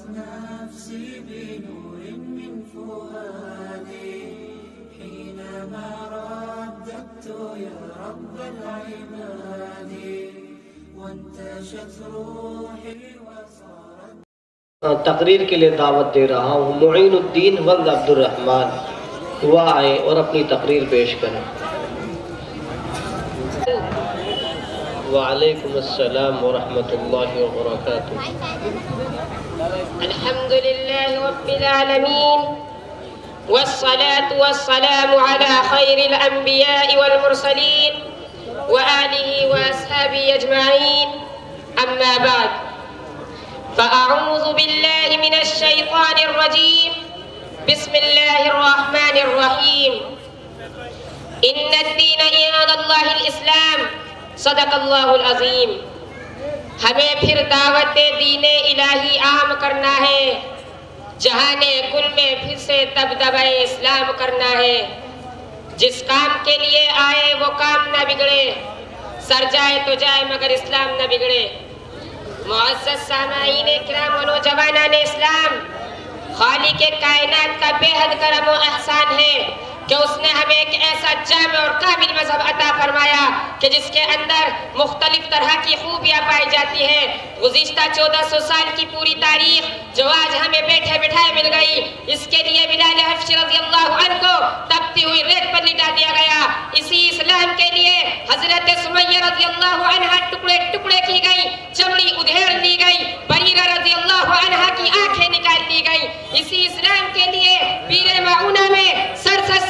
نفسي بنور من فؤادي حينما رددت يا رب العباد وانتشت روحي وصارت. تقریر کے لیے دعوت دے رہا ہوں معین الدین ولد عبد الرحمن، وہ آئے اور اپنی تقریر پیش کریں. وعلیکم السلام ورحمۃ اللہ وبرکاتہ. الحمد لله رب العالمين والصلاة والسلام على خير الأنبياء والمرسلين وآله وأصحابه أجمعين، أما بعد، فأعوذ بالله من الشيطان الرجيم. بسم الله الرحمن الرحيم. إن الدين عند الله الإسلام. صدق اللہ العظیم. ہمیں پھر دعوت دین الہی عام کرنا ہے، جہان کل میں پھر سے دبدبہ اسلام کرنا ہے. جس کام کے لیے آئے وہ کام نہ بگڑے، سر جائے تو جائے مگر اسلام نہ بگڑے. معزز سامعین کرام و نوجوانان اسلام، خالق کائنات کا بے حد کرم و احسان ہے کہ اس نے ہمیں ایک ایسا جامع اور کامل مذہب عطا فرمایا کہ جس کے اندر مختلف طرح کی خوبیاں پائی جاتی ہیں. گزشتہ 1400 سال کی پوری تاریخ جو آج ہمیں بیٹھے بٹھائے مل گئی، اس کے لیے بلال حبشی رضی اللہ عنہ کو تپتی ہوئی ریت پر لٹا دیا گیا. اسی اسلام کے لیے حضرت سمیہ رضی اللہ عنہ ٹکڑے ٹکڑے کی گئی، چمڑی ادھیڑ لی گئی، بریرہ رضی اللہ عنہ کی آنکھیں نکال لی گئی. اسی اسلام کے لیے بیر معونہ میں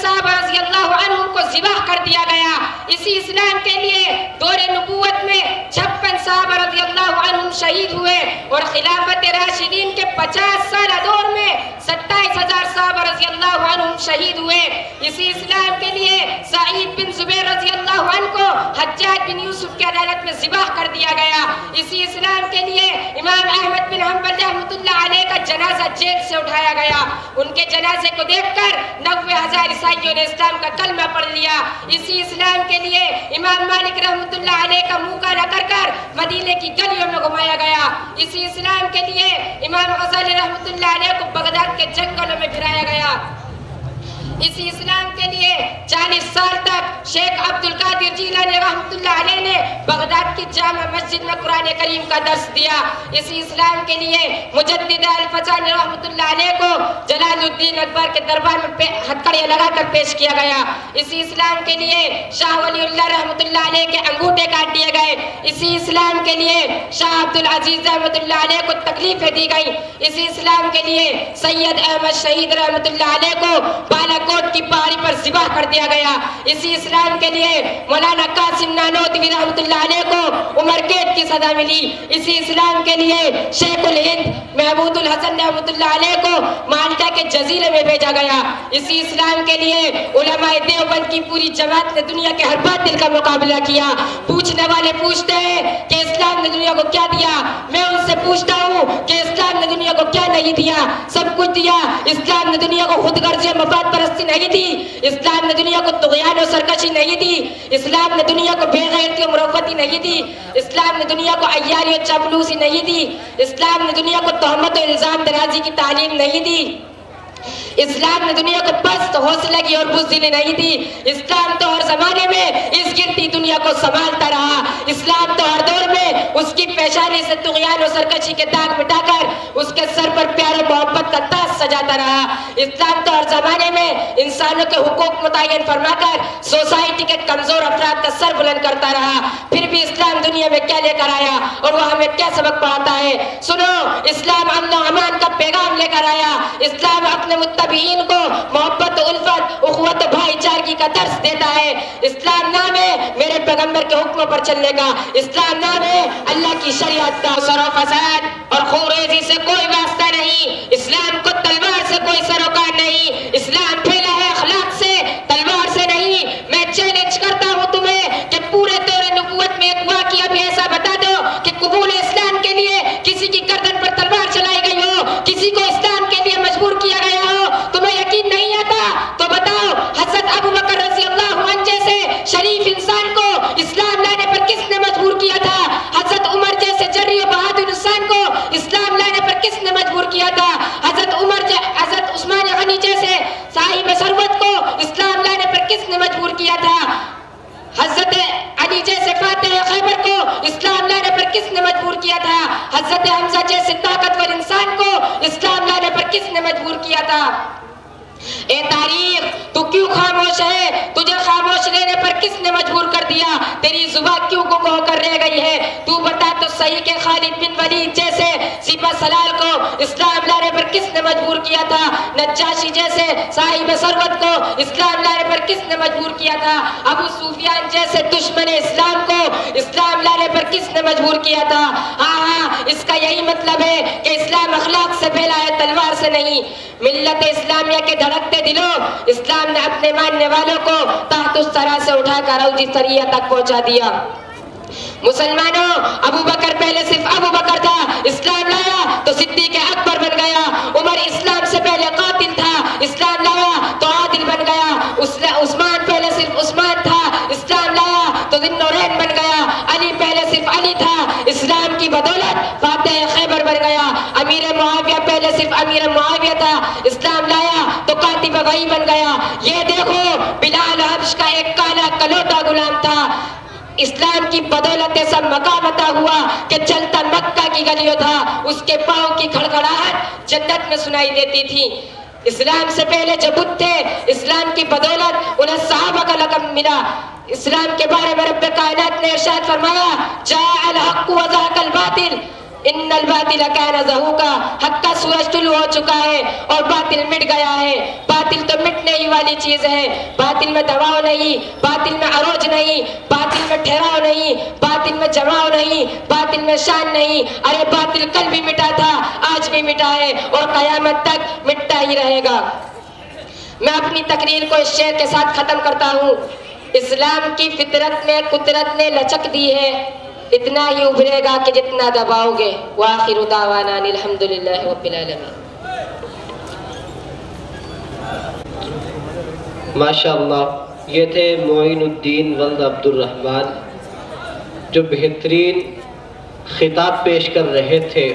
صحابہ رضی اللہ عنہم کو ذبح کر دیا گیا. اسی اسلام کے لیے دور نبوت میں 56 صحابہ رضی اللہ عنہم شہید ہوئے اور خلافت راشدین کے 50 سالہ دور میں 27,000 صحابہ رضی اللہ عنہم شہید ہوئے. اسی اسلام کے لیے سعید بن زبیر رضی اللہ عنہ کو حجاج بن یوسف کی عدالت میں ذبح کر دیا گیا. اسی اسلام کے لیے امام احمد بن حنبل رحمۃ اللہ علیہ کا جنازہ جیل سے اٹھایا گیا. ان کے جنازے کو دیکھ کر 90,000 عیسائیوں نے اسلام کا کلمہ پڑھ لیا. اسی اسلام کے لیے امام مالک رحمۃ اللہ علیہ کا منہ کالا کر کر مدینے کی گلیوں میں گھمایا گیا. اسی اسلام کے لیے امام غزالی رحمۃ اللہ علیہ کو بغداد کے جنگلوں میں پھرایا گیا. اسی اسلام کے لیے 40 سال تک شیخ عبد القادر جیلانی رحمۃ اللہ علیہ نے بغداد کی جامع مسجد میں قرآن کریم کا درس دیا. اسی اسلام کے لیے مجدد الفسانی رحمۃ اللہ علیہ کو جلال الدین اکبر کے دربار میں ہتھکڑیاں لگا کر پیش کیا گیا. اسی اسلام کے لیے شاہ ولی اللہ رحمۃ اللہ علیہ کے انگوٹھے کاٹ دیے گئے. اسی اسلام کے لیے شاہ عبد العزیز رحمۃ اللہ علیہ کو تکلیفیں دی گئی. اسی اسلام کے لیے سید احمد شہید رحمۃ اللہ علیہ کو بالاکوٹ کی پہاڑی پر ذبح کر دیا گیا. اسی اسلام کے لیے مولانا قاسم نانوتوی رحمۃ اللہ علیہ کو عمر قید کی سزا ملی. اسی اسلام کے لیے شیخ الہند محمود الحسن رحمۃ اللہ علیہ کو مالٹا کے جزیرے میں بھیجا گیا. اسی اسلام کے لیے علماء دیوبند کی پوری جماعت نے دنیا کے ہر باطل کا مقابلہ کیا. پوچھنے والے پوچھتے ہیں کہ اسلام نے دنیا کو کیا دیا. میں ان سے پوچھتا ہوں کہ اسلام نے دنیا کو کیا نہیں دیا؟ سب کچھ دیا. اسلام نے دنیا کو خود غرضی اور مفاد پرستی نہیں دی. اسلام نے دنیا کو طغیان و سرکشی نہیں دی. اسلام نے دنیا کو بے غیرتی و مروتی نہیں دی. اسلام نے دنیا کو عیاری و چاپلوسی نہیں دی. اسلام نے دنیا کو تہمت و الزام درازی کی تعلیم نہیں دی. اسلام نے دنیا کو پست حوصلے کی اور بزدلی نہیں دی. اسلام تو ہر زمانے میں اس گرتی دنیا کو سنبھالتا رہا. اسلام تو ہر دور میں اس کی پیشانی سے طغیان و سرکشی کے داغ مٹا کر اس کے سر پر پیار و محبت کا تاج سجاتا رہا. اسلام تو ہر زمانے میں انسانوں کے حقوق متعین فرما کر سوسائٹی کے کمزور افراد کا سر بلند کرتا رہا. پھر بھی اسلام دنیا میں کیا لے کر آیا اور وہ ہمیں کیا سبق پڑھاتا ہے؟ سنو، اسلام امن و امان کا پیغام لے کر آیا. اسلام اپنے متبعین کو محبت و الفت، اخوت و بھائی چارگی کا درس دیتا ہے. اسلام نام ہے میرے پیغمبر کے حکموں پر چلنے کا. اسلام نام ہے اللہ کی شریعت کا. سر و فساد اور خوریزی سے کوئی واسطہ نہیں. اسلام کو تلوار سے کوئی سروکار نہیں. اسلام پھیلا ہے اخلاق سے، تلوار سے نہیں. میں چیلنج کرتا ہوں تمہیں کہ پورے دور نبوت میں ایک واقعہ بھی ایسا بتا دو کہ قبول اسلام کے لیے کسی کی گردن پر تلوار چلائی گئی ہو، کسی کو اسلام کے لیے مجبور کیا گیا ہو. تمہیں یقین نہیں آتا تو بتاؤ، حضرت ابو بکر رضی اللہ عنہ جیسے شریف انسان کو اسلام لانے پر کس نے مجبور کیا تھا؟ حضرت عمر جیسے جری و بہادر انسان کو اسلام لانے مجبور کیا تھا. حضرت عثمان غنی جیسے صاحب ثروت کو اسلام لانے پر کس نے مجبور کیا تھا؟ حضرت علی جیسے فاتح خیبر کو اسلام لانے پر کس نے مجبور کیا تھا؟ حضرت حمزہ جیسے طاقتور انسان کو اسلام لانے پر کس نے مجبور کیا تھا؟ اے تاریخ تو کیوں خاموش ہے؟ تجھے خاموش رہنے پر کس نے مجبور کر دیا؟ تیری زبان کیوں گو کر رہ گئی ہے؟ تو بتا تو صحیح کہ خالد بن ولید جیسے سپہ سالار کو اسلام لانے پر کس نے مجبور کیا تھا؟ نجاشی جیسے صاحب ثروت کو اسلام لانے پر کس نے مجبور کیا تھا؟ ابو سفیان جیسے دشمن اسلام کو اسلام لانے پر کس نے مجبور کیا تھا؟ ہاں اس کا یہی مطلب ہے کہ اسلام اخلاق سے پھیلا ہے، تلوار سے نہیں. ملت اسلامیہ کے دھڑکتے دلوں، اسلام نے اپنے ماننے والوں کو تحت الثری سے اٹھا کر اوج ثریہ تک پہنچا دیا. مسلمانوں، ابو بکر پہلے صرف ابو بکر تھا، اسلام لایا تو صدیق اکبر بن گیا. عمر اسلام سے پہلے قاتل تھا، اسلام لایا تو عادل بن گیا. عثمان پہلے صرف عثمان تھا، اسلام لایا تو ذی النورین بن گیا. علی پہلے صرف علی تھا، اسلام کی بدولت فاتح خیبر بن گیا. امیر معاویہ پہلے صرف امیر معاویہ تھا، اسلام لایا تو کاتب وحی بن گیا. یہ دیکھو بلال حبش کا ایک کالا کلوٹا غلام تھا، اسلام کی بدولت ایسا مقام عطا ہوا کہ چلتا مکہ کی گلیوں تھا، اس کے پاؤں کی کھڑکھڑاہٹ جنت میں سنائی دیتی تھی. اسلام سے پہلے جو بت تھے، اسلام کی بدولت انہیں صحابہ کا لقب ملا. اسلام کے بارے میں رب کائنات نے ارشاد فرمایا، جاء الحق وزهق الباطل ان الباطل کان زہوقا. حق کا سورج طلوع ہو چکا ہے اور باطل مٹ گیا ہے. باطل تو مٹنے ہی والی چیز ہے. باطل میں دباؤ نہیں، باطل میں عروج نہیں، باطل میں ٹھہراؤ نہیں، باطل میں جماؤ نہیں، باطل میں شان نہیں. ارے باطل کل بھی مٹا تھا، آج بھی مٹا ہے اور قیامت تک مٹتا ہی رہے گا. میں اپنی تقریر کو اس شعر کے ساتھ ختم کرتا ہوں. اسلام کی فطرت میں قدرت نے لچک دی ہے، اتنا ہی ابھرے گا کہ جتنا دباؤ گے. وآخر دعوانا الحمدللہ رب العالمین. ماشاءاللہ، یہ تھے معین الدین ولد عبد الرحمن، جو بہترین خطاب پیش کر رہے تھے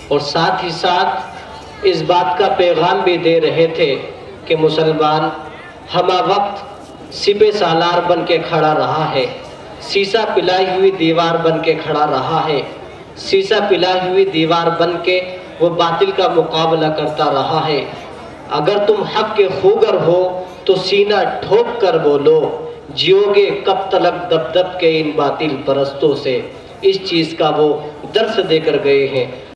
اور ساتھ ہی ساتھ اس بات کا پیغام بھی دے رہے تھے کہ مسلمان ہمہ وقت سپہ سالار بن کے کھڑا رہا ہے، سیسا پلائی ہوئی دیوار بن کے کھڑا رہا ہے، سیسا پلائی ہوئی دیوار بن کے وہ باطل کا مقابلہ کرتا رہا ہے. اگر تم حق کے خوگر ہو تو سینہ ٹھوک کر بولو، جیو گے کب تلک دب دب کے ان باطل پرستوں سے. اس چیز کا وہ درس دے کر گئے ہیں.